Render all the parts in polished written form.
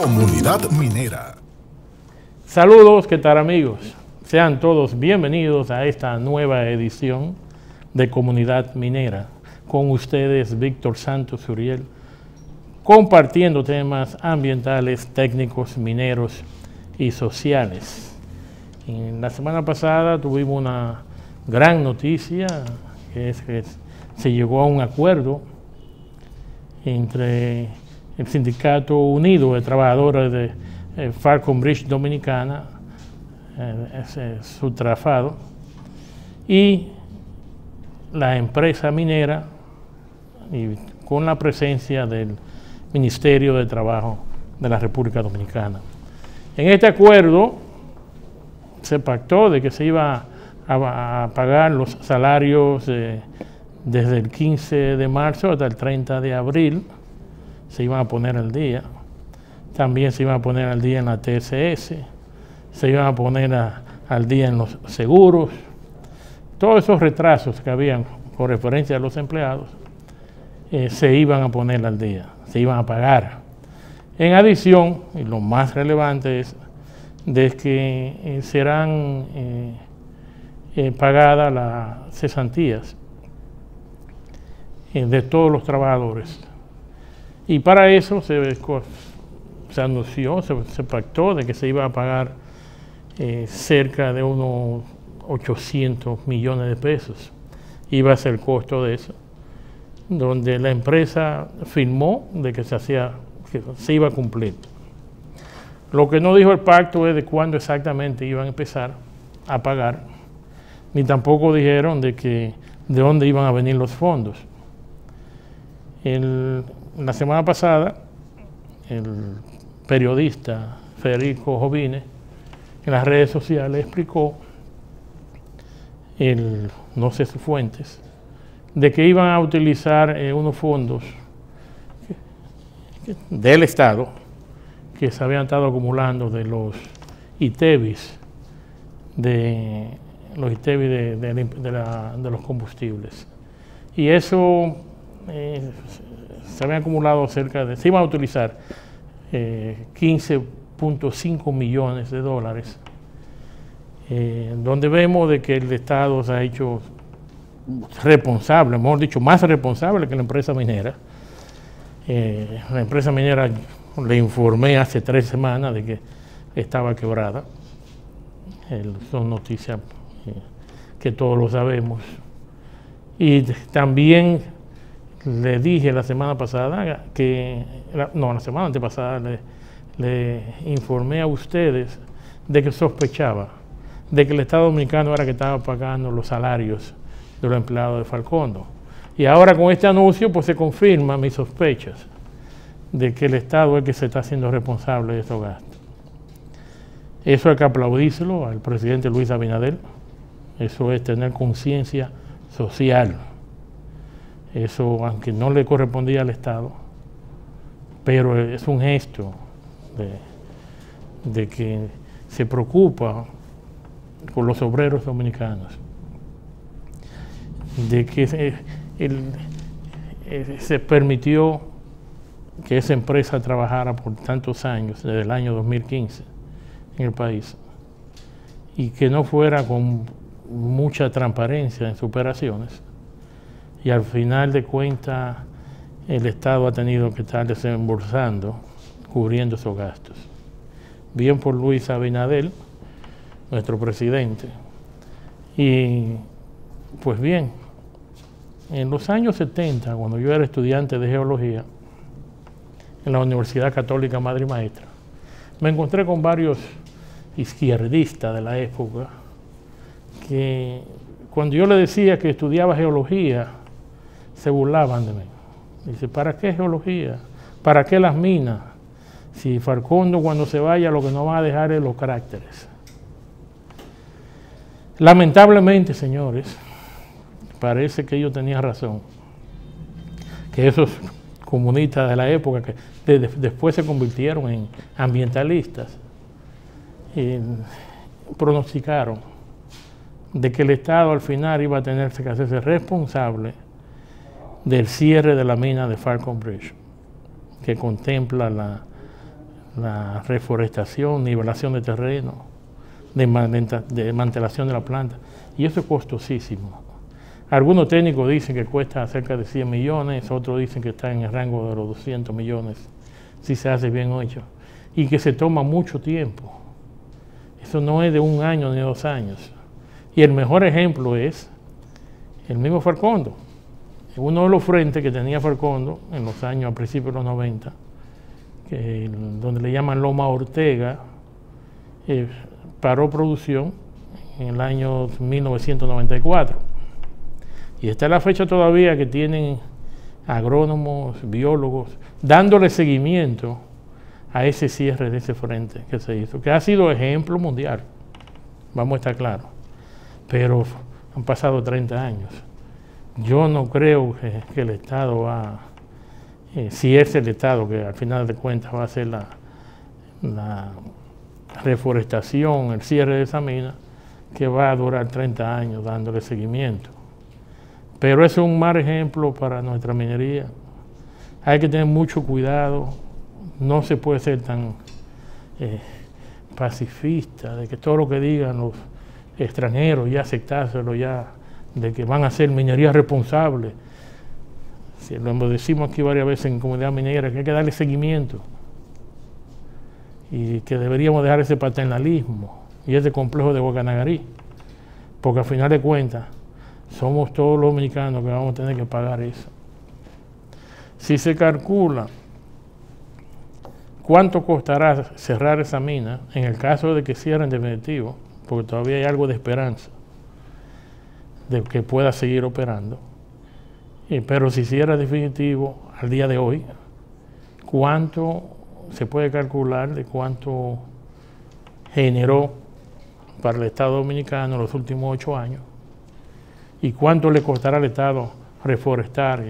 Comunidad Minera. Saludos, ¿qué tal amigos? Sean todos bienvenidos a esta nueva edición de Comunidad Minera. Con ustedes, Víctor Santos Uriel, compartiendo temas ambientales, técnicos, mineros y sociales. En la semana pasada tuvimos una gran noticia, que es que se llegó a un acuerdo entre el Sindicato Unido de Trabajadores de Falcon Bridge Dominicana, su trafado, y la empresa minera, y con la presencia del Ministerio de Trabajo de la República Dominicana. En este acuerdo se pactó de que se iba a pagar los salarios desde el 15 de marzo hasta el 30 de abril, se iban a poner al día. También se iban a poner al día en la TSS, se iban a poner al día en los seguros. Todos esos retrasos que habían con referencia a los empleados se iban a poner al día, se iban a pagar. En adición, y lo más relevante es de que serán pagadas las cesantías de todos los trabajadores. Y para eso se anunció, se pactó de que se iba a pagar cerca de unos 800 millones de pesos. Iba a ser el costo de eso, donde la empresa firmó de que se iba a cumplir. Lo que no dijo el pacto es de cuándo exactamente iban a empezar a pagar, ni tampoco dijeron de dónde iban a venir los fondos. La semana pasada, el periodista Federico Jovine en las redes sociales explicó, no sé sus fuentes, de que iban a utilizar unos fondos del Estado que se habían estado acumulando de los ITEVIS, de los combustibles. Y eso se habían acumulado se iban a utilizar 15.5 millones de dólares, donde vemos de que el Estado se ha hecho responsable, mejor dicho, más responsable que la empresa minera. La empresa minera, le informé hace 3 semanas de que estaba quebrada. Son noticias que todos lo sabemos. Y también le dije la semana pasada la semana antepasada le informé a ustedes de que sospechaba de que el Estado Dominicano era que estaba pagando los salarios de los empleados de Falcondo. Y ahora con este anuncio pues se confirma mis sospechas de que el Estado es el que se está haciendo responsable de estos gastos. Eso hay que aplaudírselo al presidente Luis Abinader. Eso es tener conciencia social. Eso, aunque no le correspondía al Estado, pero es un gesto de que se preocupa por los obreros dominicanos, de que se permitió que esa empresa trabajara por tantos años, desde el año 2015, en el país, y que no fuera con mucha transparencia en sus operaciones. Y al final de cuentas, el Estado ha tenido que estar desembolsando, cubriendo esos gastos. Bien por Luis Abinader, nuestro presidente. Y pues bien, en los años 70, cuando yo era estudiante de geología en la Universidad Católica Madre y Maestra, me encontré con varios izquierdistas de la época que cuando yo le decía que estudiaba geología, se burlaban de mí. Dice, ¿para qué geología? ¿Para qué las minas? Si Falcondo cuando se vaya lo que nos va a dejar es los caracteres. Lamentablemente, señores, parece que yo tenía razón. Que esos comunistas de la época que después se convirtieron en ambientalistas, pronosticaron de que el Estado al final iba a tener que hacerse responsable del cierre de la mina de Falcon Bridge, que contempla la reforestación, nivelación de terreno, desmantelación de la planta, y eso es costosísimo. Algunos técnicos dicen que cuesta cerca de 100 millones, otros dicen que está en el rango de los 200 millones, si se hace bien hecho, y que se toma mucho tiempo. Eso no es de 1 año ni 2 años. Y el mejor ejemplo es el mismo Farcondo. Uno de los frentes que tenía Farcondo en los años, a principios de los 90, donde le llaman Loma Ortega, paró producción en el año 1994. Y está la fecha todavía que tienen agrónomos, biólogos, dándole seguimiento a ese cierre de ese frente que se hizo, que ha sido ejemplo mundial, vamos a estar claros, pero han pasado 30 años. Yo no creo que el Estado va, si es el Estado que al final de cuentas va a hacer la reforestación, el cierre de esa mina, que va a durar 30 años dándole seguimiento. Pero eso es un mal ejemplo para nuestra minería. Hay que tener mucho cuidado, no se puede ser tan pacifista de que todo lo que digan los extranjeros ya aceptárselo ya, de que van a ser minería responsable. Si lo decimos aquí varias veces en comunidad minera, que hay que darle seguimiento y que deberíamos dejar ese paternalismo y ese complejo de Guacanagarí, porque al final de cuentas somos todos los dominicanos que vamos a tener que pagar eso. Si se calcula cuánto costará cerrar esa mina, en el caso de que cierren definitivo, porque todavía hay algo de esperanza de que pueda seguir operando, pero si cierra definitivo al día de hoy, ¿cuánto se puede calcular de cuánto generó para el Estado Dominicano en los últimos 8 años? ¿Y cuánto le costará al Estado reforestar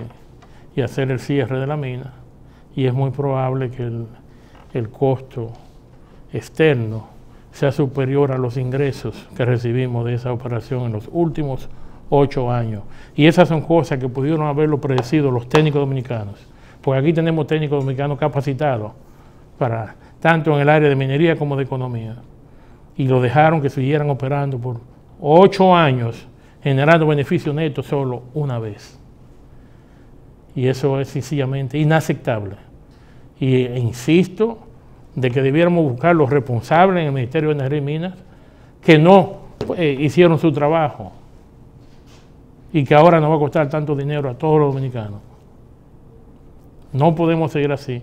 y hacer el cierre de la mina? Y es muy probable que el costo externo sea superior a los ingresos que recibimos de esa operación en los últimos 8 años. Y esas son cosas que pudieron haberlo predecido los técnicos dominicanos, porque aquí tenemos técnicos dominicanos capacitados para tanto en el área de minería como de economía, y lo dejaron que siguieran operando por 8 años, generando beneficio neto solo una vez. Y eso es sencillamente inaceptable. Y insisto de que debiéramos buscar los responsables en el Ministerio de Energía y Minas que no hicieron su trabajo y que ahora nos va a costar tanto dinero a todos los dominicanos. No podemos seguir así.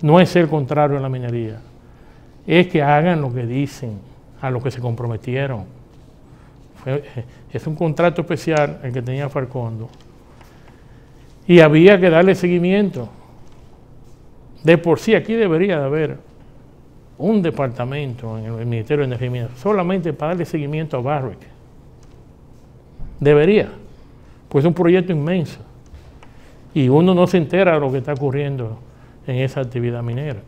No es ser contrario a la minería, es que hagan lo que dicen, a lo que se comprometieron. Es un contrato especial el que tenía Farcondo y había que darle seguimiento. De por sí aquí debería de haber un departamento en el Ministerio de Energía y Minas solamente para darle seguimiento a Barrick. Debería, pues es un proyecto inmenso y uno no se entera de lo que está ocurriendo en esa actividad minera.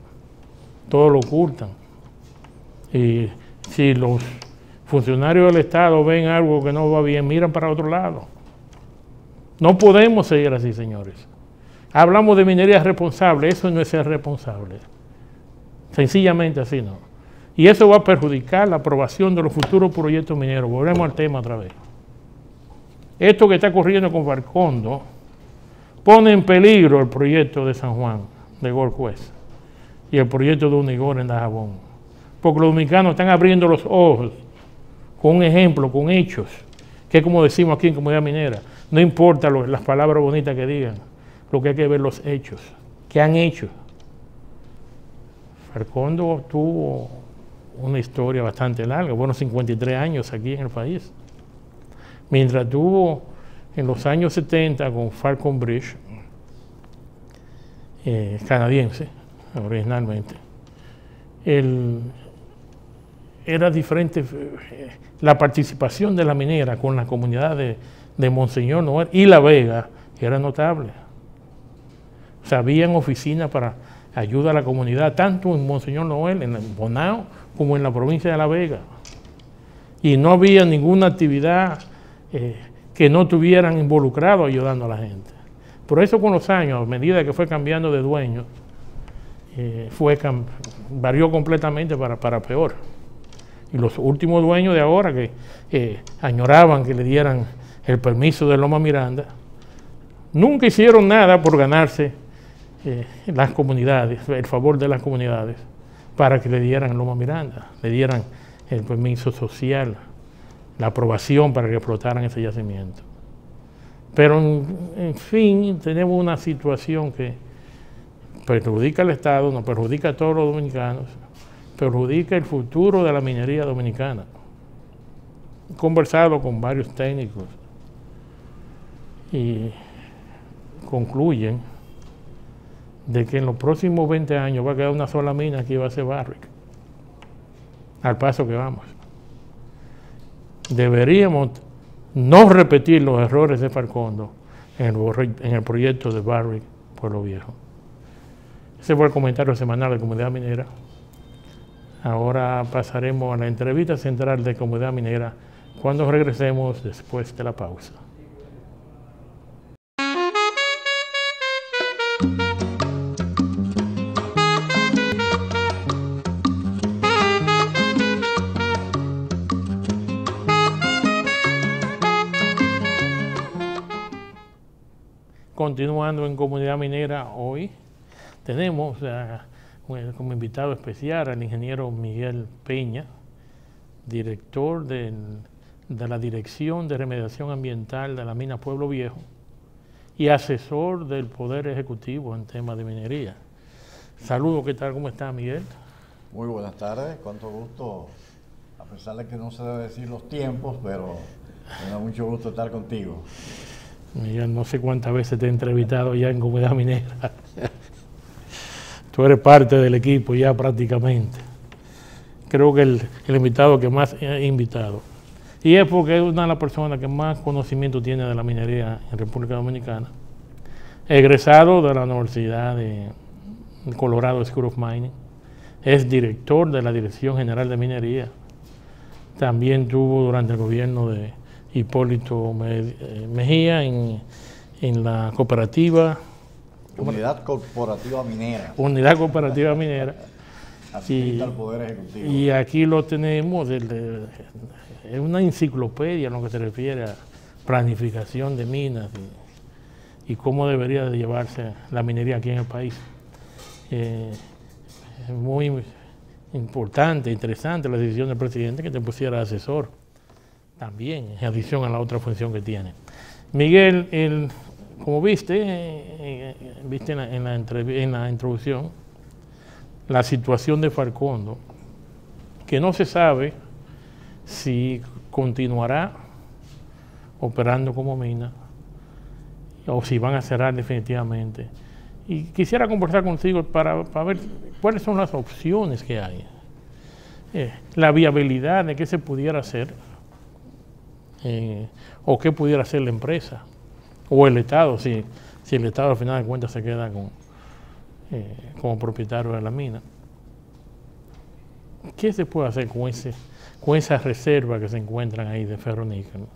Todo lo ocultan. Y si los funcionarios del Estado ven algo que no va bien, miran para otro lado. No podemos seguir así, señores. Hablamos de minería responsable, eso no es ser responsable. Sencillamente así no. Y eso va a perjudicar la aprobación de los futuros proyectos mineros. Volvemos al tema otra vez. Esto que está ocurriendo con Farcondo pone en peligro el proyecto de San Juan, de Gold Quest, y el proyecto de Unigor en Dajabón. Porque los dominicanos están abriendo los ojos con un ejemplo, con hechos, que es como decimos aquí en Comunidad Minera. No importa las palabras bonitas que digan, lo que hay que ver los hechos. ¿Qué han hecho? Farcondo tuvo una historia bastante larga, bueno, 53 años aquí en el país. Mientras tuvo en los años 70 con Falconbridge, canadiense originalmente, era diferente la participación de la minera con la comunidad de Monseñor Noel y La Vega, era notable. O sea, habían oficinas para ayuda a la comunidad, tanto en Monseñor Noel, en Bonao, como en la provincia de La Vega. Y no había ninguna actividad que no estuvieran involucrados ayudando a la gente. Por eso con los años, a medida que fue cambiando de dueño, varió completamente para peor. Y los últimos dueños de ahora que añoraban que le dieran el permiso de Loma Miranda, nunca hicieron nada por ganarse las comunidades, el favor de las comunidades, para que le dieran Loma Miranda, le dieran el permiso social, la aprobación para que explotaran ese yacimiento. Pero en fin, tenemos una situación que perjudica al Estado, nos perjudica a todos los dominicanos, perjudica el futuro de la minería dominicana. He conversado con varios técnicos y concluyen de que en los próximos 20 años va a quedar una sola mina que va a ser Barrick, al paso que vamos. Deberíamos no repetir los errores de Falcondo en el proyecto de Barrick Pueblo Viejo. Ese fue el comentario semanal de Comunidad Minera. Ahora pasaremos a la entrevista central de Comunidad Minera cuando regresemos después de la pausa. Continuando en Comunidad Minera, hoy tenemos como invitado especial al ingeniero Miguel Peña, director de la Dirección de Remediación Ambiental de la mina Pueblo Viejo y asesor del Poder Ejecutivo en temas de minería. Saludos, ¿qué tal? ¿Cómo está, Miguel? Muy buenas tardes, cuánto gusto, a pesar de que no se debe decir los tiempos, pero me da mucho gusto estar contigo. Miguel, no sé cuántas veces te he entrevistado ya en Comunidad Minera. Tú eres parte del equipo ya prácticamente. Creo que el invitado que más he invitado. Y es porque es una de las personas que más conocimiento tiene de la minería en República Dominicana. Egresado de la Universidad de Colorado School of Mining. Es director de la Dirección General de Minería. También tuvo durante el gobierno de Hipólito Mejía en la cooperativa. Unidad Corporativa Minera. Unidad Cooperativa Minera. Adscrita al Poder Ejecutivo. Y aquí lo tenemos, es una enciclopedia en lo que se refiere a planificación de minas y cómo debería de llevarse la minería aquí en el país. Es muy importante, interesante la decisión del presidente que te pusiera asesor también, en adición a la otra función que tiene. Miguel, como viste en la introducción, la situación de Falcondo, que no se sabe si continuará operando como mina o si van a cerrar definitivamente. Y quisiera conversar contigo para ver cuáles son las opciones que hay, la viabilidad de qué se pudiera hacer, o qué pudiera hacer la empresa o el Estado, si el Estado al final de cuentas se queda como propietario de la mina. ¿Qué se puede hacer con esas reservas que se encuentran ahí de ferroníquel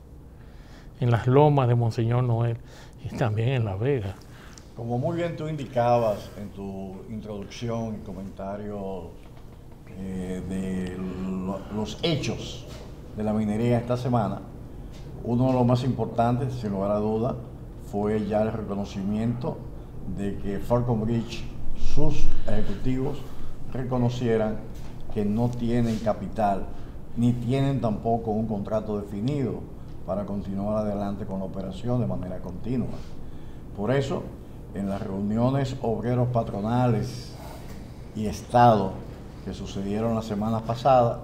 en las lomas de Monseñor Noel y también en La Vega? Como muy bien tú indicabas en tu introducción y comentario de los hechos de la minería esta semana, uno de los más importantes, sin lugar a duda, fue ya el reconocimiento de que Falconbridge, sus ejecutivos, reconocieran que no tienen capital, ni tienen tampoco un contrato definido para continuar adelante con la operación de manera continua. Por eso, en las reuniones obreros patronales y Estado que sucedieron la semana pasada,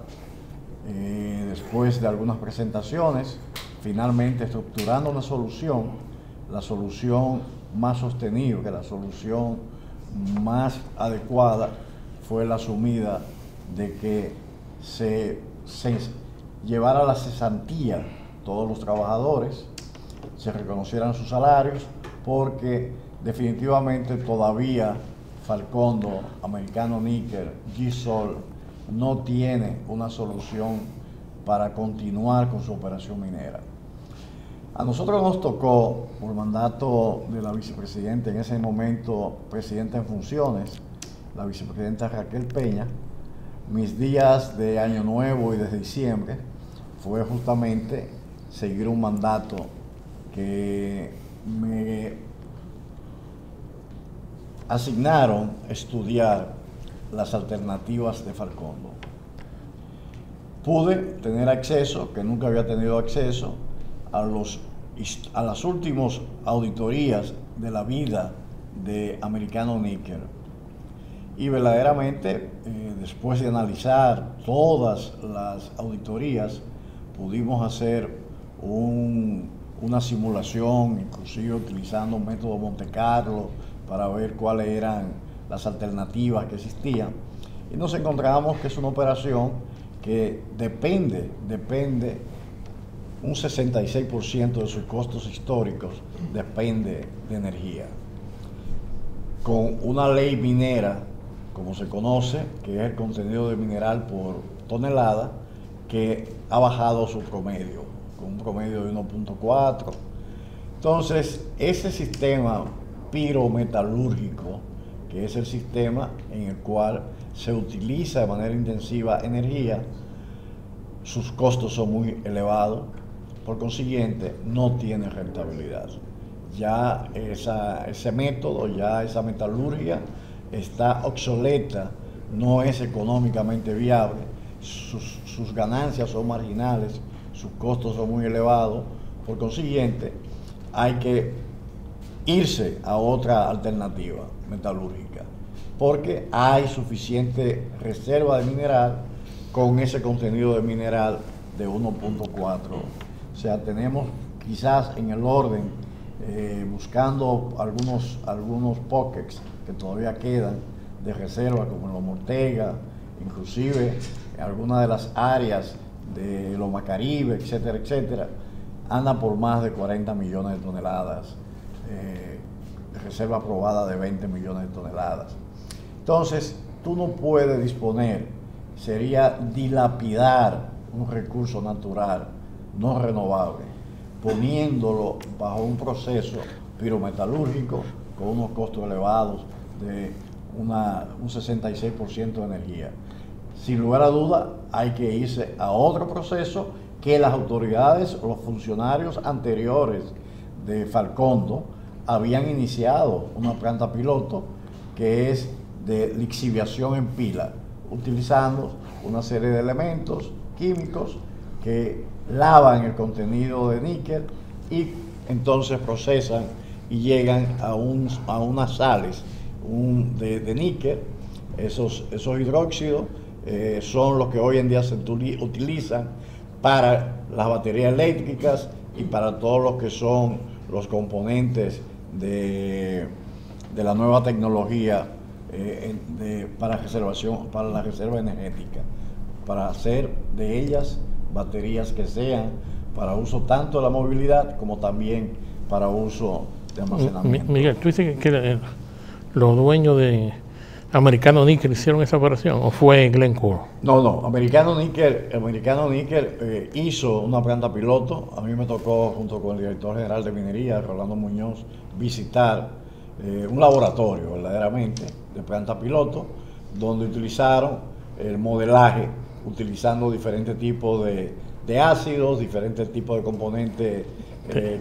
después de algunas presentaciones, finalmente estructurando una solución, la solución más sostenible, la solución más adecuada fue la asumida de que se llevara a la cesantía todos los trabajadores, se reconocieran sus salarios, porque definitivamente todavía Falcondo, Americano Níquel, GSOL no tiene una solución para continuar con su operación minera. A nosotros nos tocó, por mandato de la vicepresidenta, en ese momento presidenta en funciones, la vicepresidenta Raquel Peña, mis días de Año Nuevo y de diciembre fue justamente seguir un mandato que me asignaron estudiar las alternativas de Falcóndor. Pude tener acceso, que nunca había tenido acceso, a las últimas auditorías de la vida de Americano Níquel. Y verdaderamente, después de analizar todas las auditorías, pudimos hacer una simulación, inclusive utilizando un método Monte Carlo, para ver cuáles eran las alternativas que existían. Y nos encontramos que es una operación que depende un 66% de sus costos históricos depende de energía. Con una ley minera, como se conoce, que es el contenido de mineral por tonelada, que ha bajado su promedio, con un promedio de 1.4. Entonces, ese sistema pirometalúrgico, que es el sistema en el cual se utiliza de manera intensiva energía, sus costos son muy elevados, por consiguiente no tiene rentabilidad. Ya ese método, ya esa metalurgia está obsoleta, no es económicamente viable, sus ganancias son marginales, sus costos son muy elevados, por consiguiente hay que irse a otra alternativa metalúrgica, porque hay suficiente reserva de mineral con ese contenido de mineral de 1.4. O sea, tenemos quizás en el orden, buscando algunos pockets que todavía quedan de reserva, como en Loma Ortega, inclusive en algunas de las áreas de Loma Caribe, etcétera, etcétera, anda por más de 40 millones de toneladas, de reserva aprobada de 20 millones de toneladas. Entonces, tú no puedes disponer, sería dilapidar un recurso natural no renovable, poniéndolo bajo un proceso pirometalúrgico con unos costos elevados de un 66% de energía. Sin lugar a duda, hay que irse a otro proceso que las autoridades o los funcionarios anteriores de Falcóndor habían iniciado, una planta piloto que es de lixiviación en pila, utilizando una serie de elementos químicos que lavan el contenido de níquel y entonces procesan y llegan a unas sales de níquel. Esos hidróxidos son los que hoy en día se utilizan para las baterías eléctricas y para todos los que son los componentes de la nueva tecnología para la reserva energética, para hacer de ellas baterías que sean para uso tanto de la movilidad como también para uso de almacenamiento. Miguel, ¿tú dices que los dueños de Americano Níquel hicieron esa operación o fue Glencore? No, Americano Níquel hizo una planta piloto. A mí me tocó, junto con el director general de minería, Rolando Muñoz, visitar un laboratorio verdaderamente de planta piloto, donde utilizaron el modelaje, utilizando diferentes tipos de ácidos, diferentes tipos de componentes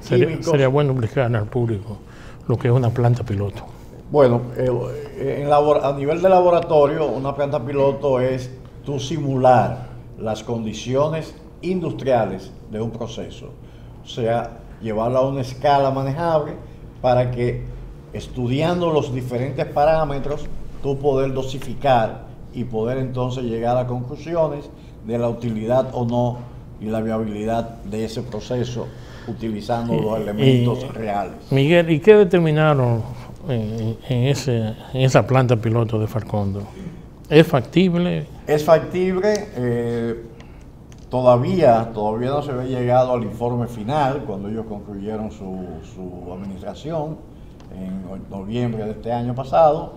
químicos. Sería bueno explicar al público lo que es una planta piloto. Bueno, a nivel de laboratorio, una planta piloto es tú simular las condiciones industriales de un proceso. O sea, llevarlo a una escala manejable para que, estudiando los diferentes parámetros, tú poder dosificar y poder entonces llegar a conclusiones de la utilidad o no y la viabilidad de ese proceso utilizando los elementos reales. Miguel, ¿y qué determinaron en esa planta piloto de Falcóndor? ¿Es factible? Es factible. Todavía no se había llegado al informe final cuando ellos concluyeron su administración en noviembre de este año pasado,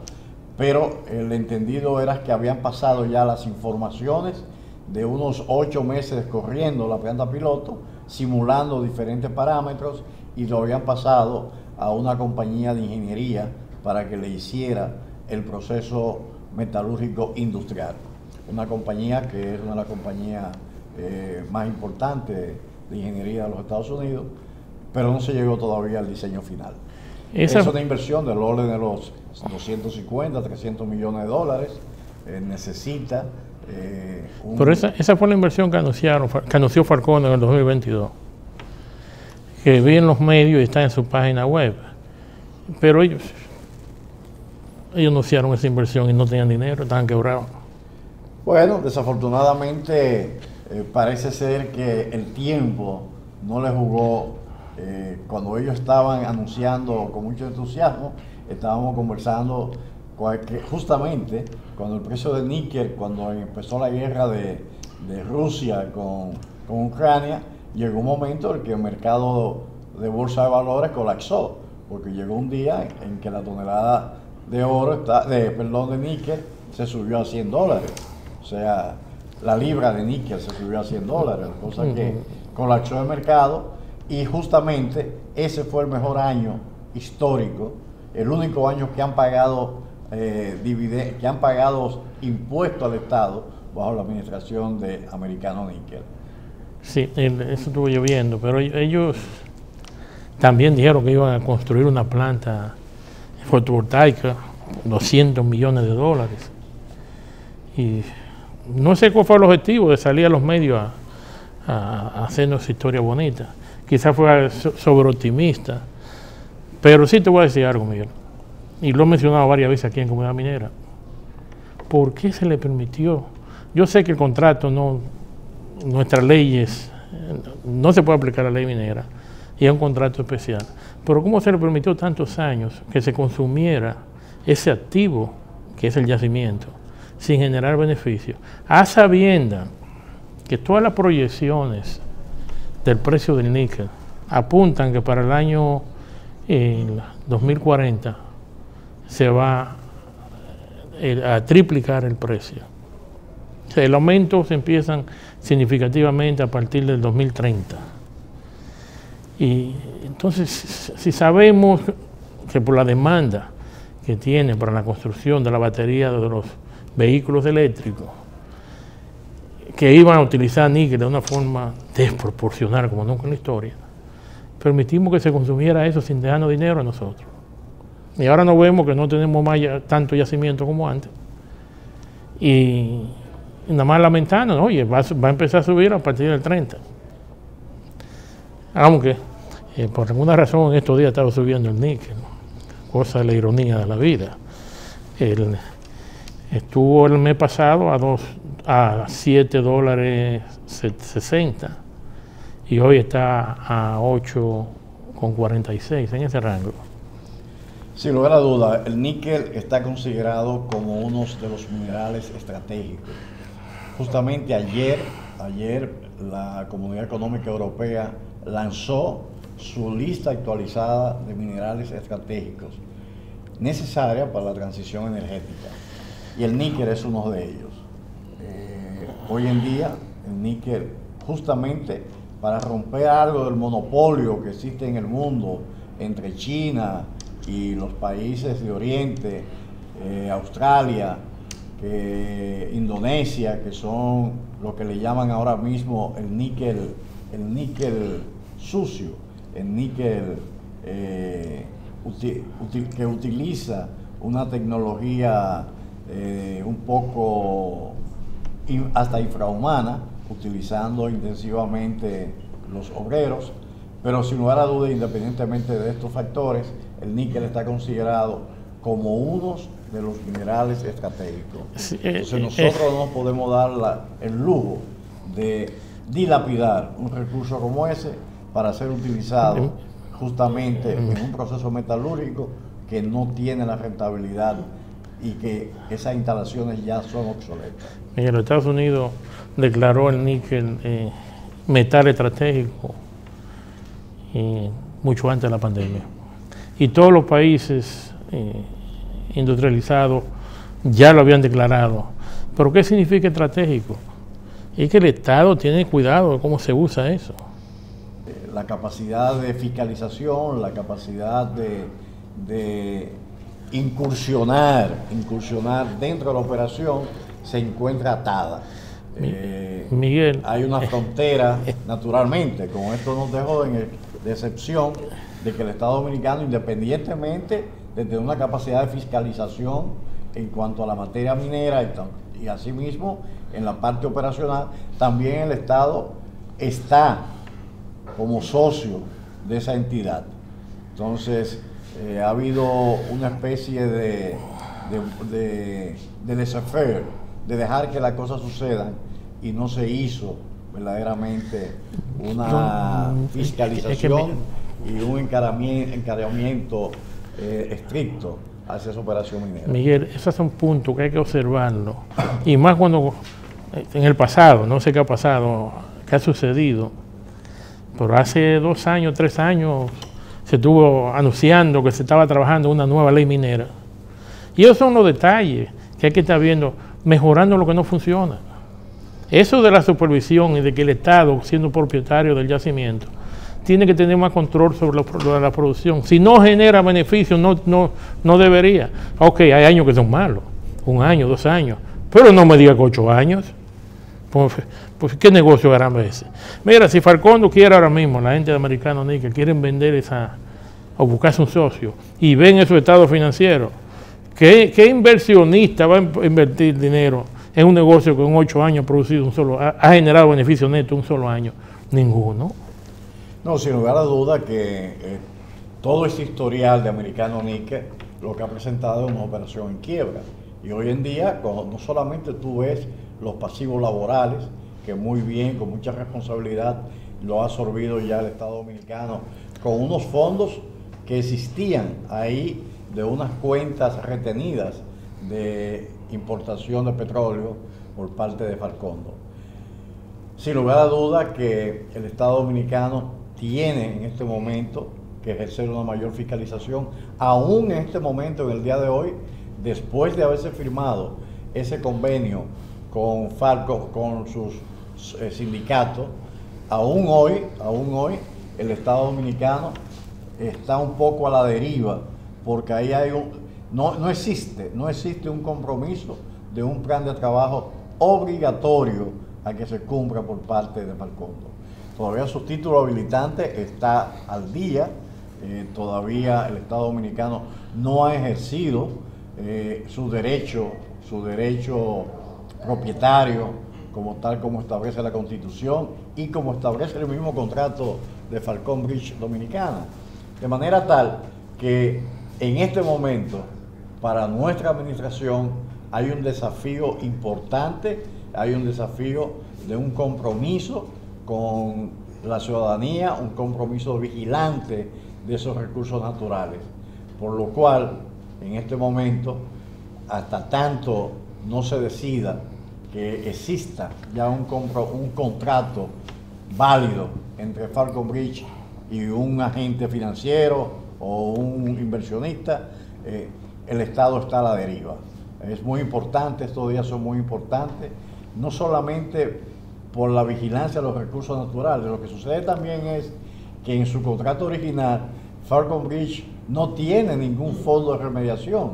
pero el entendido era que habían pasado ya las informaciones de unos 8 meses corriendo la planta piloto, simulando diferentes parámetros, y lo habían pasado a una compañía de ingeniería para que le hiciera el proceso Metalúrgico Industrial, una compañía que es una de las compañías más importantes de ingeniería de los Estados Unidos, pero no se llegó todavía al diseño final. Es una inversión del orden de los 250, 300 millones de dólares. Necesita Pero esa fue la inversión que anunció Falcón en el 2022, que vi en los medios y está en su página web, pero ellos anunciaron esa inversión y no tenían dinero, estaban quebrados. Bueno, desafortunadamente parece ser que el tiempo no les jugó. Cuando ellos estaban anunciando con mucho entusiasmo, estábamos conversando justamente cuando el precio del níquel, cuando empezó la guerra de Rusia con Ucrania, llegó un momento en que el mercado de bolsa de valores colapsó, porque llegó un día en que la tonelada de de níquel se subió a $100. O sea, la libra de níquel se subió a $100, cosa que colapsó el mercado. Y justamente ese fue el mejor año histórico, el único año que han pagado impuestos al Estado bajo la administración de Americano Níquel. Sí, eso estuvo lloviendo, pero ellos también dijeron que iban a construir una planta fotovoltaica, $200 millones. Y no sé cuál fue el objetivo de salir a los medios a hacernos historia bonita. Quizás fue sobreoptimista, pero sí te voy a decir algo, Miguel, y lo he mencionado varias veces aquí en Comunidad Minera. ¿Por qué se le permitió? Yo sé que el contrato, nuestras leyes, no se puede aplicar a la ley minera, y es un contrato especial, pero ¿cómo se le permitió tantos años que se consumiera ese activo, que es el yacimiento, sin generar beneficio, a sabiendas que todas las proyecciones del precio del níquel apuntan que para el año 2040 se va a triplicar el precio? O sea, el aumento se empieza significativamente a partir del 2030. Y entonces, si sabemos que por la demanda que tiene para la construcción de la batería de los vehículos eléctricos, que iban a utilizar níquel de una forma desproporcional como nunca en la historia, permitimos que se consumiera eso sin dejarnos dinero a nosotros. Y ahora nos vemos que no tenemos más tanto yacimiento como antes. Y nada más lamentando, ¿no? Oye, va a empezar a subir a partir del 30. Aunque, por alguna razón, en estos días estaba subiendo el níquel, ¿no? Cosa de la ironía de la vida. Estuvo el mes pasado a $7.60 y hoy está a 8,46, en ese rango. Sin lugar a duda, el níquel está considerado como uno de los minerales estratégicos. Justamente ayer la Comunidad Económica Europea lanzó su lista actualizada de minerales estratégicos necesaria para la transición energética, y el níquel es uno de ellos. Hoy en día el níquel, justamente para romper algo del monopolio que existe en el mundo entre China y los países de Oriente, Australia, Indonesia, que son lo que le llaman ahora mismo el níquel sucio, el níquel que utiliza una tecnología un poco hasta infrahumana, utilizando intensivamente los obreros, pero sin lugar a dudas, independientemente de estos factores, el níquel está considerado como uno de los minerales estratégicos. Entonces nosotros no podemos dar el lujo de dilapidar un recurso como ese para ser utilizado justamente en un proceso metalúrgico que no tiene la rentabilidad y que esas instalaciones ya son obsoletas. En los Estados Unidos declaró el níquel metal estratégico mucho antes de la pandemia. Y todos los países industrializados ya lo habían declarado. ¿Pero qué significa estratégico? Es que el Estado tiene cuidado de cómo se usa eso. La capacidad de fiscalización, la capacidad de incursionar dentro de la operación se encuentra atada. Miguel. Hay una frontera, naturalmente, con esto nos dejó de excepción de que el Estado Dominicano, independientemente de tener una capacidad de fiscalización en cuanto a la materia minera y asimismo en la parte operacional, también el Estado está como socio de esa entidad. Entonces, ha habido una especie de laissez-faire, de dejar que las cosas sucedan, y no se hizo verdaderamente una fiscalización y un encaramiento estricto hacia esa operación minera. Miguel, esos son puntos que hay que observarlo, y más cuando en el pasado, no sé qué ha pasado, qué ha sucedido, pero hace 2 años, 3 años, se estuvo anunciando que se estaba trabajando una nueva ley minera. Y esos son los detalles que hay que estar viendo, mejorando lo que no funciona. Eso de la supervisión y de que el Estado, siendo propietario del yacimiento, tiene que tener más control sobre la producción. Si no genera beneficios, no debería. Ok, hay años que son malos, 1 año, 2 años, pero no me diga que 8 años. Pues ¿qué negocio harán ese? Mira, si Falcón quiere ahora mismo, la gente de Americano Nickel quieren vender o buscarse un socio, y ven esos estados financieros, ¿qué inversionista va a invertir dinero en un negocio que en 8 años ha producido ha generado beneficio neto un solo año? Ninguno. No, sin lugar a duda que todo este historial de Americano Nickel lo que ha presentado es una operación en quiebra. Y hoy en día, no solamente tú ves los pasivos laborales, que muy bien, con mucha responsabilidad, lo ha absorbido ya el Estado Dominicano, con unos fondos que existían ahí de unas cuentas retenidas de importación de petróleo por parte de Falcondo. Sin lugar a duda que el Estado Dominicano tiene en este momento que ejercer una mayor fiscalización, aún en este momento, en el día de hoy, después de haberse firmado ese convenio con Falco, con sus sindicatos, aún hoy el Estado Dominicano está un poco a la deriva, porque ahí hay no existe un compromiso de un plan de trabajo obligatorio a que se cumpla por parte de Falcondo. Todavía su título habilitante está al día, todavía el Estado Dominicano no ha ejercido su derecho propietario como establece la Constitución y como establece el mismo contrato de Falcon Bridge Dominicana. De manera tal que en este momento, para nuestra administración, hay un desafío importante, hay un desafío de un compromiso con la ciudadanía, un compromiso vigilante de esos recursos naturales, por lo cual, en este momento, hasta tanto no se decida que exista ya un contrato válido entre Falcon Bridge y un agente financiero o un inversionista, el Estado está a la deriva. Es muy importante, estos días son muy importantes, no solamente por la vigilancia de los recursos naturales. Lo que sucede también es que en su contrato original, Falcon Bridge no tiene ningún fondo de remediación,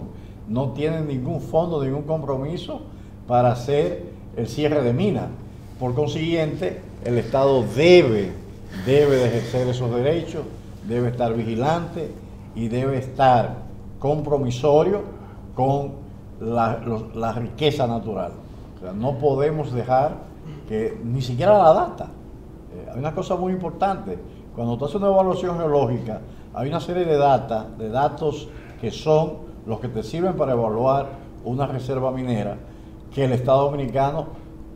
no tiene ningún fondo, ningún compromiso para hacer el cierre de minas. Por consiguiente, el Estado debe de ejercer esos derechos, debe estar vigilante y debe estar compromisorio con la riqueza natural. O sea, no podemos dejar que ni siquiera la data. Hay una cosa muy importante. Cuando tú haces una evaluación geológica, hay una serie de datos que son los que te sirven para evaluar una reserva minera, que el Estado Dominicano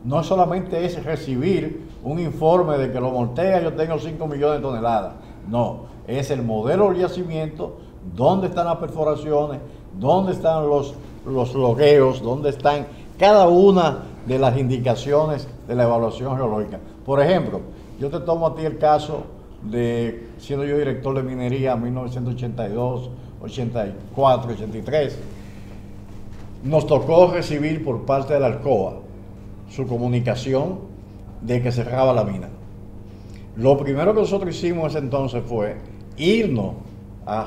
no solamente es recibir un informe de que Los Ortega yo tengo 5 millones de toneladas, no, es el modelo del yacimiento, dónde están las perforaciones, dónde están los logueos, dónde están cada una de las indicaciones de la evaluación geológica. Por ejemplo, yo te tomo a ti el caso de, siendo yo director de minería en 1982, 84, 83, nos tocó recibir por parte de la Alcoa su comunicación de que cerraba la mina. Lo primero que nosotros hicimos en ese entonces fue irnos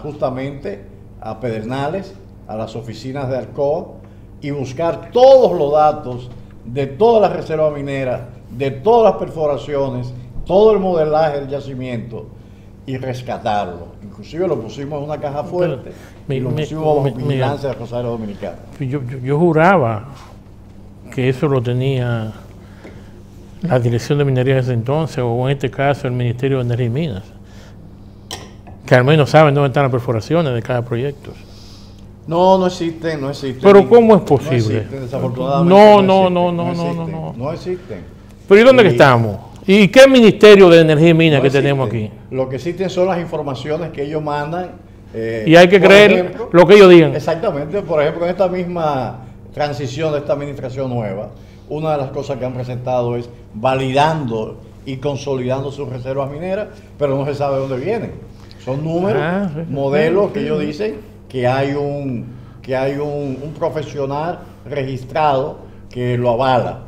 justamente a Pedernales a las oficinas de Alcoa y buscar todos los datos de todas las reservas mineras, de todas las perforaciones, todo el modelaje del yacimiento y rescatarlo. Inclusive lo pusimos en una caja fuerte y lo pusimos bajo vigilancia de Rosario Dominicana. Yo juraba que eso lo tenía la Dirección de Minería de ese entonces, o en este caso el Ministerio de Energía y Minas, que al menos saben dónde están las perforaciones de cada proyecto. No existen. Pero ¿cómo es posible? No existen, desafortunadamente. No existen. Pero ¿y dónde que estamos? ¿Y qué Ministerio de Energía y Minas que tenemos aquí? Lo que existen son las informaciones que ellos mandan. Y hay que creer lo que ellos digan. Exactamente. Por ejemplo, en esta misma transición de esta administración nueva, una de las cosas que han presentado es validando y consolidando sus reservas mineras, pero no se sabe de dónde vienen. Son números, modelos que ellos dicen que hay un profesional registrado que lo avala,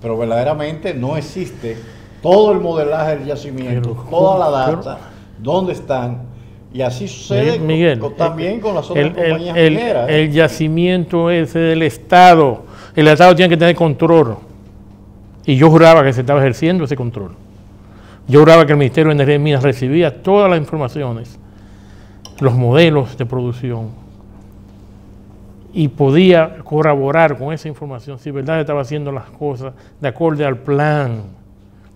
pero verdaderamente no existe todo el modelaje del yacimiento, toda la data, dónde están, y así sucede Miguel, también con las otras compañías mineras. El yacimiento es del Estado, el Estado tiene que tener control, y yo juraba que se estaba ejerciendo ese control. Yo juraba que el Ministerio de Energía y Minas recibía todas las informaciones, los modelos de producción, y podía corroborar con esa información si verdad estaba haciendo las cosas de acuerdo al plan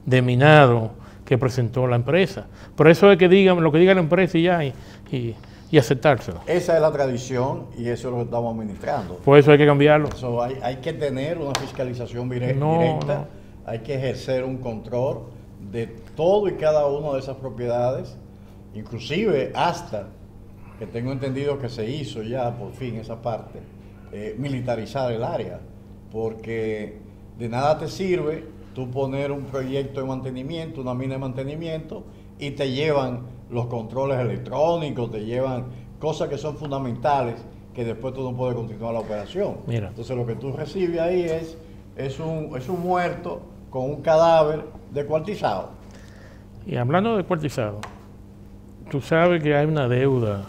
de minado que presentó la empresa. Por eso es que digan lo que diga la empresa y ya, y aceptárselo. Esa es la tradición y eso es lo que estamos administrando. Por eso hay que cambiarlo. Eso hay que tener una fiscalización directa, hay que ejercer un control de todo y cada una de esas propiedades, inclusive hasta, que tengo entendido que se hizo ya por fin esa parte, militarizar el área, porque de nada te sirve tú poner un proyecto de mantenimiento, una mina de mantenimiento, y te llevan los controles electrónicos, te llevan cosas que son fundamentales, que después tú no puedes continuar la operación. Mira. Entonces lo que tú recibes ahí es un muerto con un cadáver descuartizado. Y hablando de descuartizado, tú sabes que hay una deuda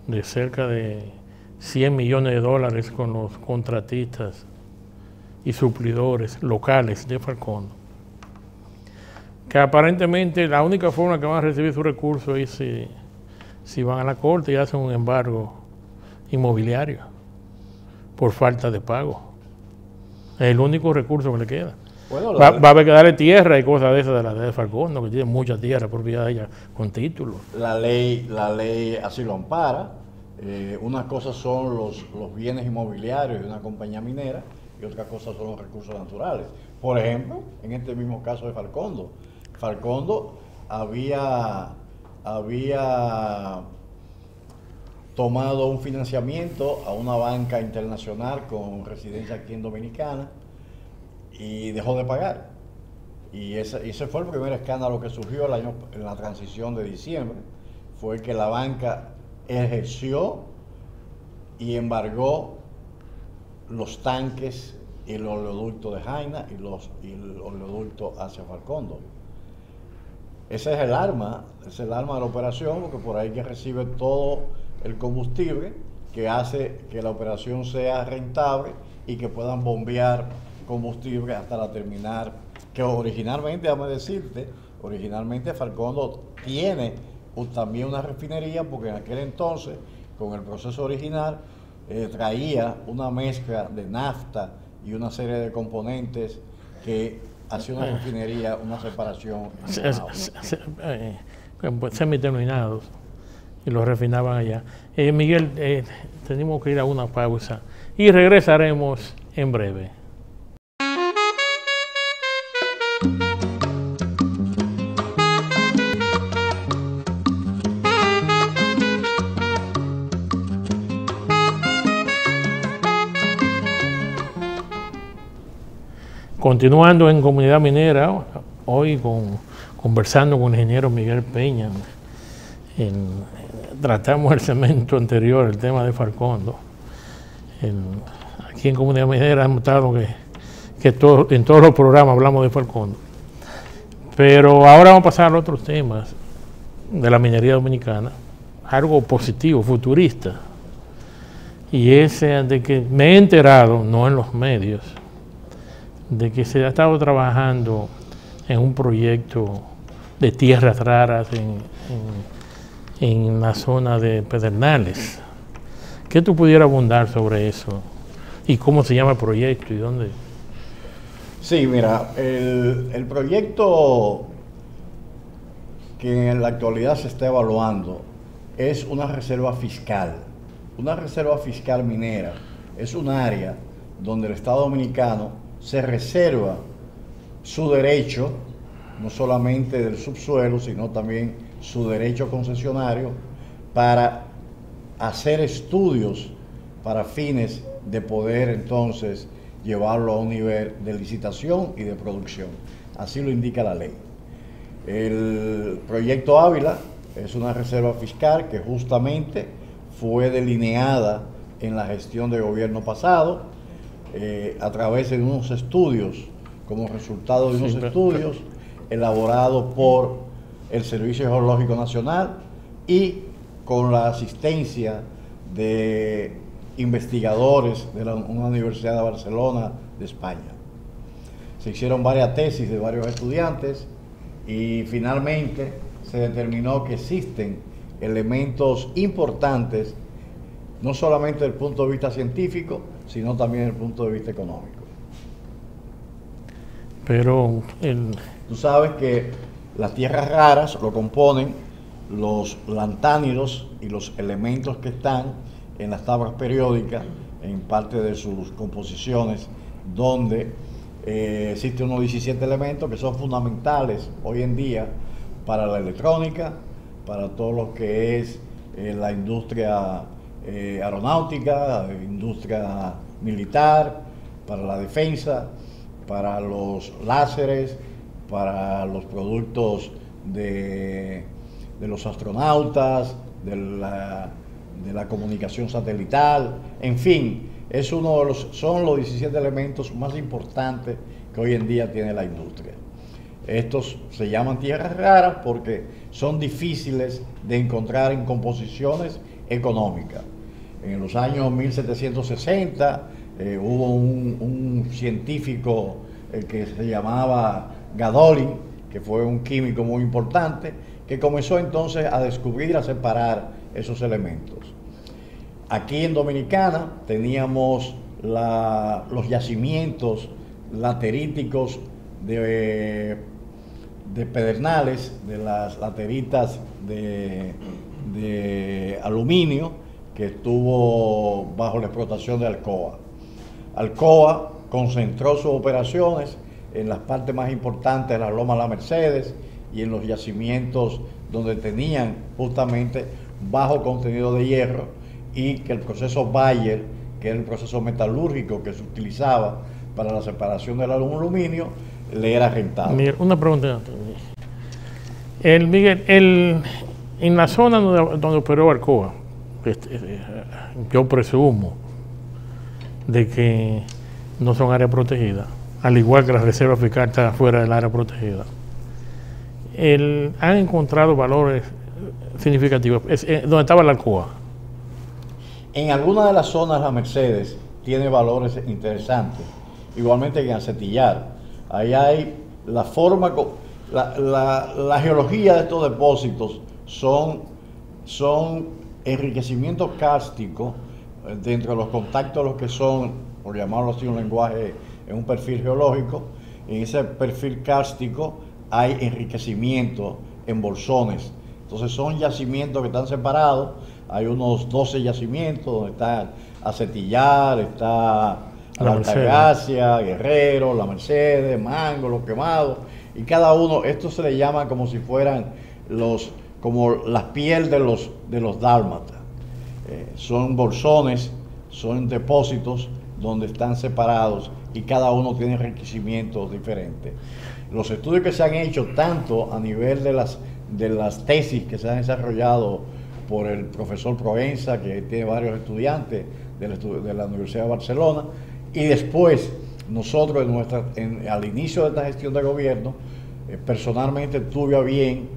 de cerca de 100 millones de dólares con los contratistas y suplidores locales de Falcón, que aparentemente la única forma que van a recibir sus recursos es si van a la corte y hacen un embargo inmobiliario por falta de pago. Es el único recurso que le queda. Bueno, va a haber que darle tierra y cosas de esas de la de Falcón, ¿no? Que tiene mucha tierra propiedad de ella con títulos. La ley así lo ampara. Unas cosas son los bienes inmobiliarios de una compañía minera y otras cosas son los recursos naturales. Por ejemplo, en este mismo caso de Falcondo, Falcondo había tomado un financiamiento a una banca internacional con residencia aquí en Dominicana y dejó de pagar. Y ese fue el primer escándalo que surgió en la transición de diciembre, fue que la banca ejerció y embargó los tanques y el oleoducto de Jaina y el oleoducto hacia Falcondo. Ese es el arma de la operación, porque por ahí que recibe todo el combustible que hace que la operación sea rentable y que puedan bombear combustible hasta la terminal, que originalmente, déjame decirte, originalmente Falcondo tiene también una refinería, porque en aquel entonces, con el proceso original, traía una mezcla de nafta y una serie de componentes que hacía una refinería, una separación semiterminados, y los refinaban allá. Miguel, tenemos que ir a una pausa y regresaremos en breve. Continuando en Comunidad Minera, hoy conversando con el ingeniero Miguel Peña, tratamos el segmento anterior, el tema de Falcondo. Aquí en Comunidad Minera hemos notado que en todos los programas hablamos de Falcondo. Pero ahora vamos a pasar a otros temas de la minería dominicana, algo positivo, futurista, y es de que me he enterado, no en los medios, de que se ha estado trabajando en un proyecto de tierras raras en la zona de Pedernales. ¿Qué tú pudieras abundar sobre eso? ¿Y cómo se llama el proyecto y dónde? Sí, mira, el proyecto que en la actualidad se está evaluando es una reserva fiscal. Una reserva fiscal minera es un área donde el Estado Dominicano se reserva su derecho, no solamente del subsuelo, sino también su derecho concesionario para hacer estudios para fines de poder entonces llevarlo a un nivel de licitación y de producción. Así lo indica la ley. El proyecto Ávila es una reserva fiscal que justamente fue delineada en la gestión de gobierno pasado a través de unos estudios, como resultado de unos estudios elaborados por el Servicio Geológico Nacional y con la asistencia de investigadores de una universidad de Barcelona, de España. Se hicieron varias tesis de varios estudiantes y finalmente se determinó que existen elementos importantes, no solamente desde el punto de vista científico, sino también desde el punto de vista económico. Pero tú sabes que las tierras raras lo componen los lantánidos y los elementos que están en las tablas periódicas, en parte de sus composiciones, donde existen unos 17 elementos que son fundamentales hoy en día para la electrónica, para todo lo que es la industria aeronáutica, industria militar, para la defensa, para los láseres, para los productos de los astronautas, de la comunicación satelital, en fin, son los 17 elementos más importantes que hoy en día tiene la industria. Estos se llaman tierras raras porque son difíciles de encontrar en composiciones económicas. En los años 1760 hubo un científico que se llamaba Gadolin, que fue un químico muy importante, que comenzó entonces a descubrir, a separar esos elementos. Aquí en Dominicana teníamos los yacimientos lateríticos de Pedernales, de las lateritas de aluminio, que estuvo bajo la explotación de Alcoa. Alcoa concentró sus operaciones en las partes más importantes de la Loma de la Mercedes y en los yacimientos donde tenían justamente bajo contenido de hierro, y que el proceso Bayer, que era el proceso metalúrgico que se utilizaba para la separación del aluminio, le era rentable. Mira, una pregunta. Miguel, en la zona donde operó Alcoa, yo presumo de que no son áreas protegidas, al igual que la reserva fiscal está fuera del área protegida. Han encontrado valores significativos. ¿Dónde estaba la Alcoa? En algunas de las zonas la Mercedes tiene valores interesantes, igualmente que en Acetillar. Ahí hay la forma, la geología de estos depósitos son enriquecimientos cársticos dentro de los contactos, los que son, por llamarlo así un lenguaje, en un perfil geológico. En ese perfil kárstico hay enriquecimiento en bolsones. Entonces son yacimientos que están separados. Hay unos 12 yacimientos donde está Acetillar, está la Altagracia, Guerrero, la Mercedes, Mango, Los Quemados, y cada uno, esto se le llama como si fueran como las pieles de los dálmatas. Son bolsones, son depósitos donde están separados y cada uno tiene enriquecimientos diferentes. Los estudios que se han hecho tanto a nivel de las tesis que se han desarrollado por el profesor Provenza, que tiene varios estudiantes de la Universidad de Barcelona, y después nosotros al inicio de esta gestión de gobierno, personalmente tuve a bien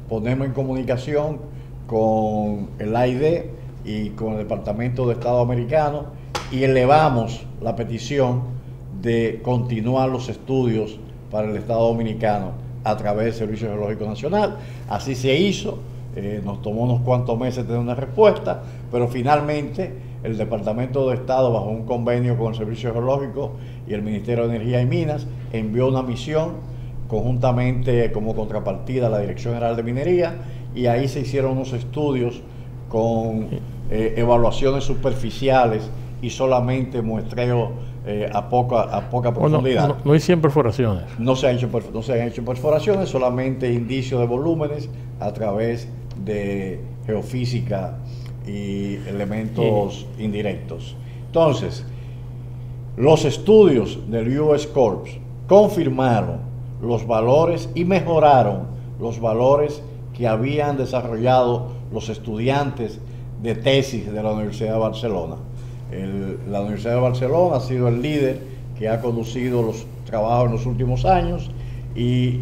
ponerme en comunicación con el AID y con el Departamento de Estado americano y elevamos la petición de continuar los estudios para el Estado dominicano a través del Servicio Geológico Nacional. Así se hizo, nos tomó unos cuantos meses tener una respuesta, pero finalmente el Departamento de Estado, bajo un convenio con el Servicio Geológico y el Ministerio de Energía y Minas, envió una misión conjuntamente como contrapartida a la Dirección General de Minería, y ahí se hicieron unos estudios con evaluaciones superficiales y solamente muestreo a poca profundidad. No hay 100 perforaciones. No se han hecho perforaciones, solamente indicios de volúmenes a través de geofísica y elementos indirectos. Entonces, los estudios del US Corps confirmaron los valores y mejoraron los valores que habían desarrollado los estudiantes de tesis de la Universidad de Barcelona. La Universidad de Barcelona ha sido el líder que ha conducido los trabajos en los últimos años, y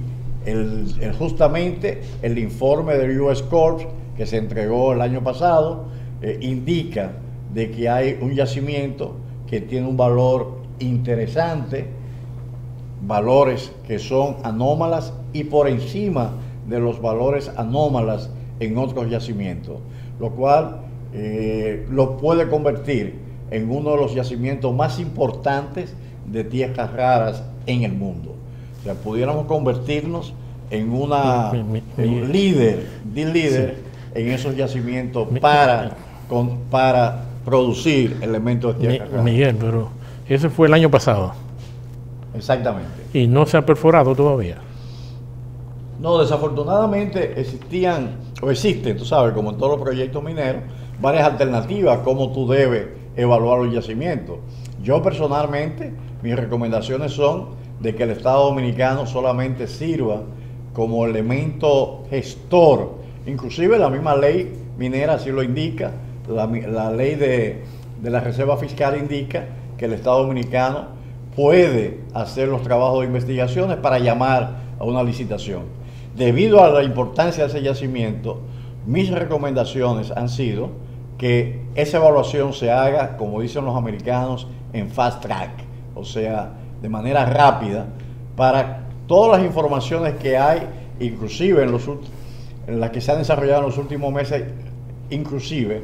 justamente el informe del US Corps que se entregó el año pasado indica de que hay un yacimiento que tiene un valor interesante, valores que son anómalas y por encima de los valores anómalas en otros yacimientos, lo cual lo puede convertir en uno de los yacimientos más importantes de tierras raras en el mundo. O sea, pudiéramos convertirnos en una líder en esos yacimientos para producir elementos de tierras raras. Miguel, pero ese fue el año pasado. Exactamente. Y no se ha perforado todavía. No, desafortunadamente existen, tú sabes, como en todos los proyectos mineros, varias alternativas a cómo tú debes evaluar los yacimientos. Yo personalmente, mis recomendaciones son de que el Estado dominicano solamente sirva como elemento gestor. Inclusive la misma ley minera así lo indica, la ley de la Reserva Fiscal indica que el Estado dominicano puede hacer los trabajos de investigaciones para llamar a una licitación. Debido a la importancia de ese yacimiento, mis recomendaciones han sido que esa evaluación se haga, como dicen los americanos, en fast track, o sea, de manera rápida, para todas las informaciones que hay, inclusive en las que se han desarrollado en los últimos meses, inclusive,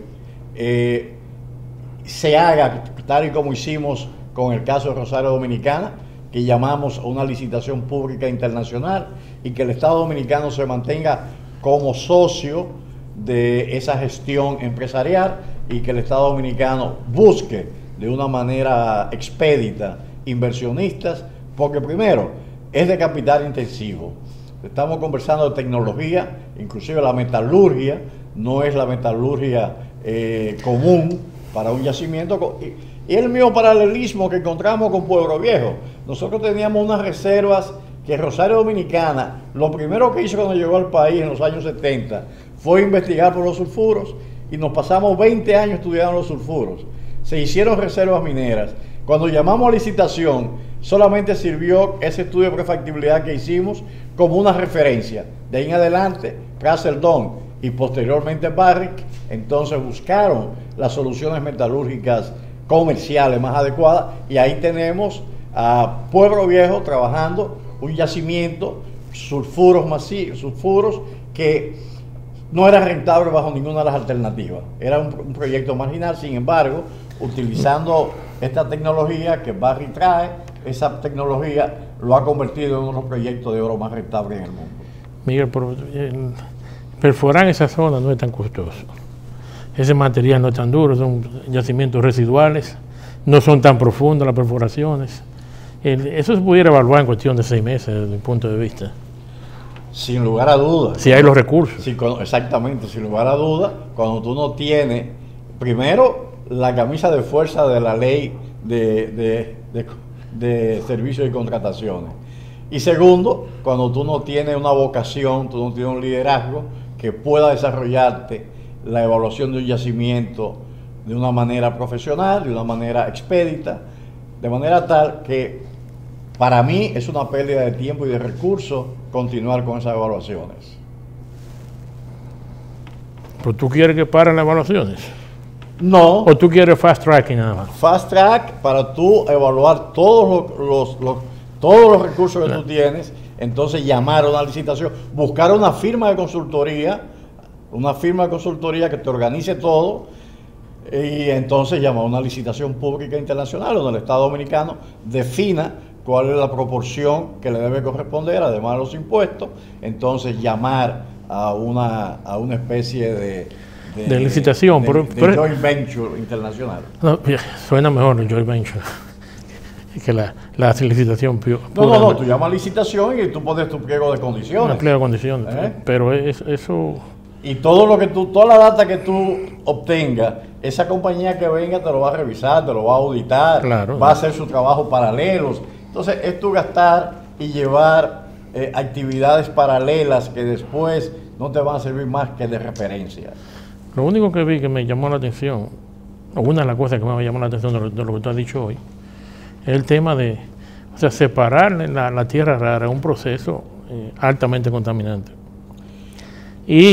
se haga tal y como hicimos con el caso de Rosario Dominicana, que llamamos a una licitación pública internacional, y que el Estado dominicano se mantenga como socio de esa gestión empresarial, y que el Estado dominicano busque de una manera expedita inversionistas, porque primero es de capital intensivo. Estamos conversando de tecnología, inclusive la metalurgia no es la metalurgia común para un yacimiento. Y el mismo paralelismo que encontramos con Pueblo Viejo. Nosotros teníamos unas reservas que Rosario Dominicana, lo primero que hizo cuando llegó al país en los años 70 fue investigar por los sulfuros, y nos pasamos 20 años estudiando los sulfuros. Se hicieron reservas mineras. Cuando llamamos a licitación, solamente sirvió ese estudio de prefactibilidad que hicimos como una referencia. De ahí en adelante, Praseldon y posteriormente Barrick, entonces buscaron las soluciones metalúrgicas comerciales más adecuadas, y ahí tenemos a Pueblo Viejo trabajando un yacimiento, sulfuros masivos, sulfuros que no era rentable bajo ninguna de las alternativas. Era un proyecto marginal. Sin embargo, utilizando esta tecnología que Barrick trae, esa tecnología lo ha convertido en uno de los proyectos de oro más rentables en el mundo. Miguel, perforar esa zona no es tan costoso. Ese material no es tan duro, son yacimientos residuales, no son tan profundas las perforaciones. Eso se pudiera evaluar en cuestión de 6 meses desde mi punto de vista. Sin lugar a dudas. Si hay los recursos. Exactamente, sin lugar a dudas, cuando tú no tienes, primero, la camisa de fuerza de la ley de servicios y contrataciones. Y segundo, cuando tú no tienes una vocación, tú no tienes un liderazgo que pueda desarrollarte la evaluación de un yacimiento de una manera profesional, de una manera expedita, de manera tal que para mí es una pérdida de tiempo y de recursos continuar con esas evaluaciones. ¿Pero tú quieres que paren las evaluaciones? No. ¿O tú quieres fast tracking nada más? Fast track para tú evaluar todos los recursos que tú tienes, entonces llamar a una licitación, buscar una firma de consultoría que te organice todo, y entonces llamar a una licitación pública internacional donde el Estado Dominicano defina cuál es la proporción que le debe corresponder, además de los impuestos, entonces llamar a una especie de licitación, de joint venture internacional. No, suena mejor el joint venture que la licitación pura. No, tú llamas licitación y tú pones tu pliego de condiciones. Un pliego de condiciones, pero eso... Y todo lo que toda la data que tú obtengas, esa compañía que venga te lo va a revisar, te lo va a auditar, claro, va a hacer su trabajo paralelos. Entonces es tú gastar y llevar actividades paralelas que después no te van a servir más que de referencia. Lo único que vi que me llamó la atención, o una de las cosas que me llamó la atención de lo que tú has dicho hoy, es el tema de, o sea, separar la tierra rara es un proceso altamente contaminante.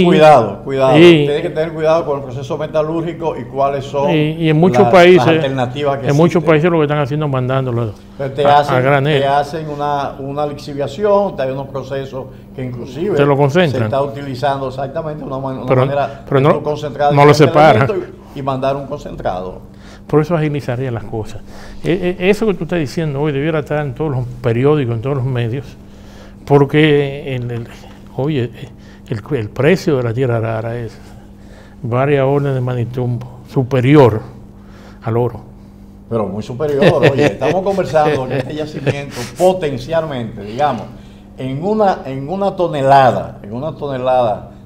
Cuidado. Tienes que tener cuidado con el proceso metalúrgico y cuáles son y en muchos países, las alternativas que en muchos países lo que están haciendo es mandándolo a granel. Te hacen una lixiviación, te hay unos procesos que inclusive se lo concentran. Se está utilizando exactamente una pero manera no, concentrada no lo separan y mandar un concentrado. Por eso agilizaría las cosas. Eso que tú estás diciendo hoy debiera estar en todos los periódicos, en todos los medios, porque oye, el precio de la tierra rara es varias órdenes de magnitud superior al oro. Pero muy superior. Oye, estamos conversando que este yacimiento potencialmente, digamos, en una tonelada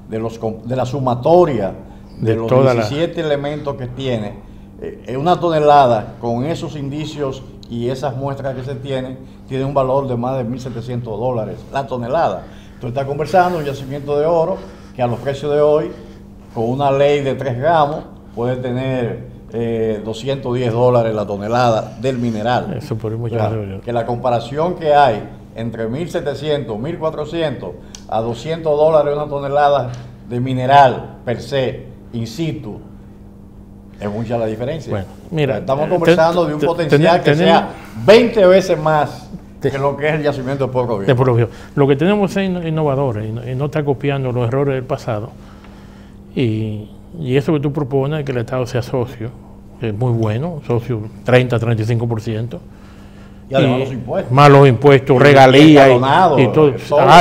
de la sumatoria de los 17 elementos que tiene, una tonelada con esos indicios y esas muestras que se tienen, tiene un valor de más de $1.700 la tonelada. Tú estás conversando un yacimiento de oro que a los precios de hoy, con una ley de 3 gramos, puede tener $210 la tonelada del mineral. Eso por mucho que la comparación que hay entre 1.700, 1.400 a $200 una tonelada de mineral per se, in situ, es mucha la diferencia. Bueno, mira, estamos conversando de un potencial que sea 20 veces más que lo que es el yacimiento de Puerto Viejo. Lo que tenemos es innovadores y no está copiando los errores del pasado. Y eso que tú propones, que el Estado sea socio, es muy bueno, socio 30-35%. Y además los impuestos. Más los impuestos, regalías y todo.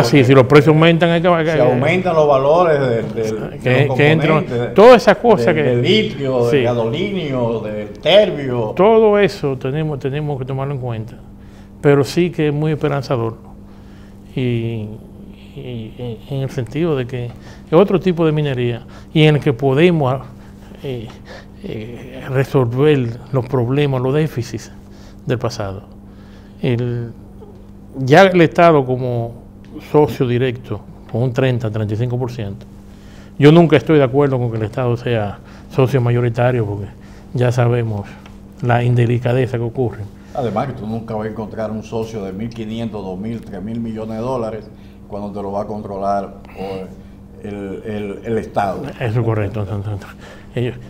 Sí, si los precios aumentan, hay que se aumentan los valores de los componentes, todas esas cosas del litio, del gadolinio, del terbio. Todo eso tenemos que tomarlo en cuenta. Pero sí que es muy esperanzador. Y en el sentido de que es otro tipo de minería y en el que podemos resolver los problemas, los déficits del pasado. Ya el Estado como socio directo con un 30-35%, yo nunca estoy de acuerdo con que el Estado sea socio mayoritario porque ya sabemos la indelicadeza que ocurre. Además que tú nunca vas a encontrar un socio de 1.500, 2.000, 3.000 millones de dólares cuando te lo va a controlar el Estado. Eso es correcto.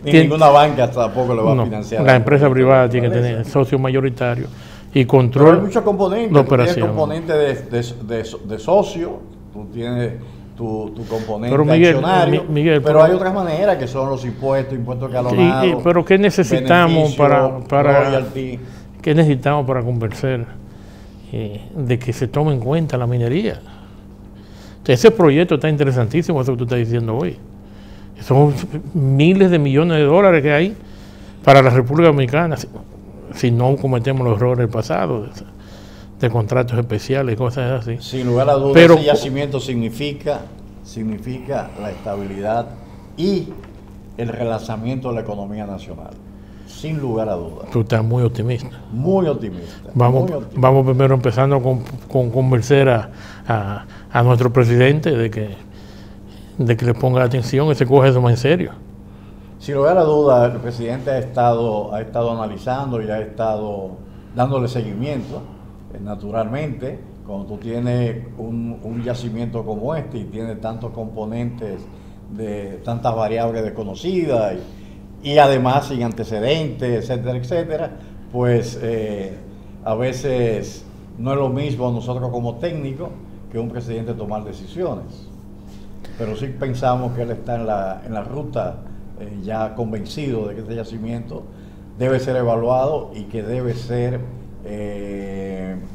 Ninguna banca tampoco le va a financiar. La empresa privada tiene que tener socio mayoritario y control. Pero hay muchos componentes. Tú tienes componente de socio, tú tienes tu componente accionario, pero hay otras maneras que son los impuestos escalonados. Pero ¿qué necesitamos ¿qué necesitamos para convencer de que se tome en cuenta la minería? Entonces, ese proyecto está interesantísimo, eso que tú estás diciendo hoy. Son miles de millones de dólares que hay para la República Dominicana si no cometemos los errores del pasado de contratos especiales y cosas así. Sin lugar a dudas, ese yacimiento significa la estabilidad y el relanzamiento de la economía nacional. Sin lugar a dudas. Tú estás muy optimista. Muy optimista. Vamos primero empezando con convencer a nuestro presidente de que le ponga atención y se coge eso más en serio. Sin lugar a dudas, el presidente ha estado analizando y ha estado dándole seguimiento. Naturalmente, cuando tú tienes un yacimiento como este y tienes tantos componentes de tantas variables desconocidas y además sin antecedentes, etcétera, etcétera, pues a veces no es lo mismo nosotros como técnicos que un presidente tomar decisiones. Pero sí pensamos que él está en la ruta, ya convencido de que este yacimiento debe ser evaluado y que debe ser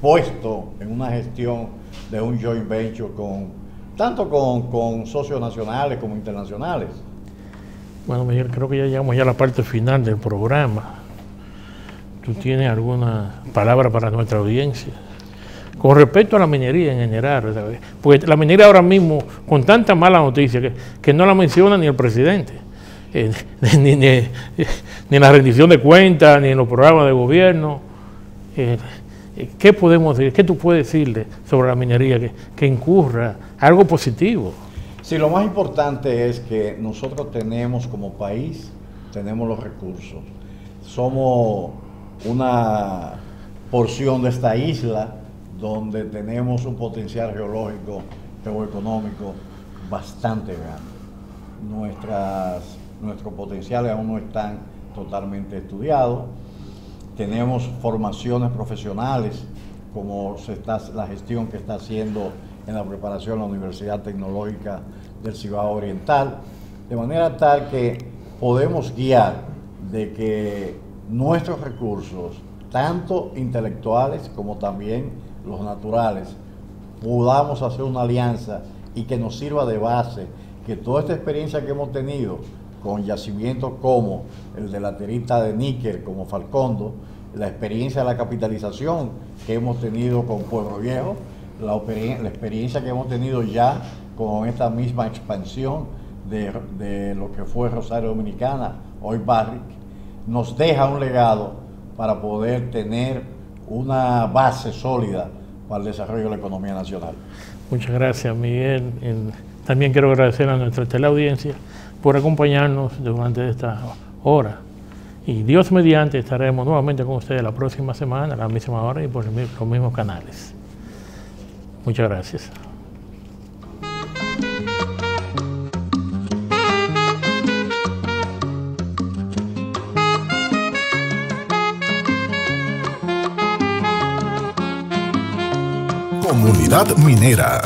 puesto en una gestión de un joint venture tanto con socios nacionales como internacionales. Bueno, Miguel, creo que ya llegamos ya a la parte final del programa. ¿Tú tienes alguna palabra para nuestra audiencia? Con respecto a la minería en general, ¿sabes? Porque la minería ahora mismo, con tanta mala noticia, que no la menciona ni el presidente, ni en la rendición de cuentas, ni en los programas de gobierno. ¿Qué podemos decir? ¿Qué tú puedes decirle sobre la minería que incurra algo positivo? Sí, lo más importante es que nosotros tenemos como país, tenemos los recursos. Somos una porción de esta isla donde tenemos un potencial geológico o económico bastante grande. Nuestros potenciales aún no están totalmente estudiados. Tenemos formaciones profesionales, como la gestión que está haciendo en la preparación de la Universidad Tecnológica del Cibao Oriental, de manera tal que podemos guiar de que nuestros recursos, tanto intelectuales como también los naturales, podamos hacer una alianza y que nos sirva de base, que toda esta experiencia que hemos tenido con yacimientos como el de la terita de níquel, como Falcondo, la experiencia de la capitalización que hemos tenido con Pueblo Viejo, la experiencia que hemos tenido ya con esta misma expansión de lo que fue Rosario Dominicana, hoy Barrick, nos deja un legado para poder tener una base sólida para el desarrollo de la economía nacional. Muchas gracias, Miguel. También quiero agradecer a nuestra teleaudiencia por acompañarnos durante esta hora. Y Dios mediante estaremos nuevamente con ustedes la próxima semana a la misma hora y por los mismos canales. Muchas gracias. Comunidad Minera.